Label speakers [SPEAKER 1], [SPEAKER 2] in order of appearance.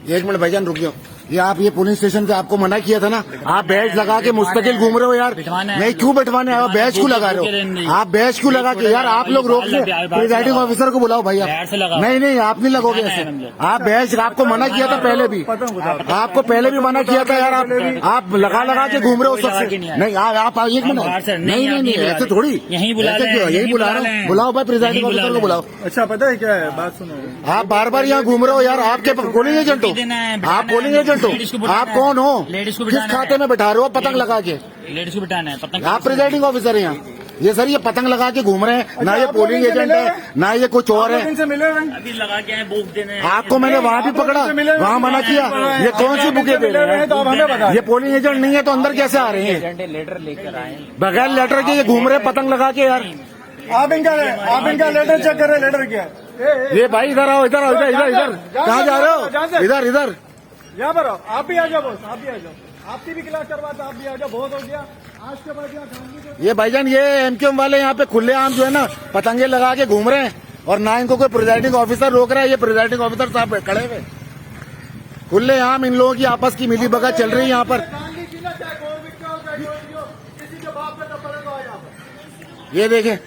[SPEAKER 1] एक मिनट भाईजान रुकियो। ये पुलिस स्टेशन पे आपको मना किया था ना, आप बैच लगा के मुस्तकिल घूम रहे हो यार। नहीं क्यों बैठवाने आए हो, बैच क्यों लगा रहे हो आप, बैच क्यों लगा के यार आप लोग रोक ले। प्रिजाइडिंग ऑफिसर को बुलाओ भैया। नहीं आप नहीं लगोगे ऐसे। आप बैच, आपको मना किया था पहले भी, आपको पहले भी मना किया था यार। आप लगा के घूम रहे हो सबसे। नहीं आप एक मिनट, नहीं ऐसे थोड़ी, यही बुला रहे हो। बुलाओ भाई प्रिजाइडिंग ऑफिसर को बुलाओ।
[SPEAKER 2] अच्छा पता है क्या है, बात सुनो।
[SPEAKER 1] आप बार बार यहाँ घूम रहे हो यार, आपके पोलिंग एजेंट हो आप, पोलिंग एजेंट हो आप, कौन हो, किस खाते में बैठा रहे हो पतंग लगा के?
[SPEAKER 3] लेडीज को बिठाना है पतंग।
[SPEAKER 1] आप प्रिजाइडिंग ऑफिसर हैं यहाँ। ये सर ये पतंग लगा के घूम रहे हैं, ना ये पोलिंग एजेंट है ना ये कुछ और है।
[SPEAKER 3] अभी लगा के बुक देने
[SPEAKER 1] आपको मैंने वहाँ भी पकड़ा, वहाँ मना किया। ये कौन सी बुकें दे रहे हैं? ये पोलिंग एजेंट नहीं है तो अंदर कैसे आ रहे हैं?
[SPEAKER 3] लेटर लेकर आए
[SPEAKER 1] बगैर लेटर के ये घूम रहे पतंग लगा के यार।
[SPEAKER 2] आप इनका लेटर चेक कर रहे, लेटर क्या है?
[SPEAKER 1] ये भाई इधर आओ, इधर कहाँ जा रहे हो? इधर
[SPEAKER 2] यहाँ पर आओ, आप भी आ जाओ बॉस, आप भी आ जाओ, आपकी भी क्लास करवाते, आप भी आ जाओ। बहुत हो गया आज के बाद यहाँ।
[SPEAKER 1] ये भाईजान ये एमक्यूएम वाले यहाँ पे खुलेआम जो है ना पतंगे लगा के घूम रहे हैं, और ना इनको कोई प्रिजाइडिंग ऑफिसर रोक रहा है। ये प्रिजाइडिंग ऑफिसर साहब खड़े हुए खुलेआम, इन लोगों की आपस की मिली भगत चल रही है यहाँ पर। ये देखें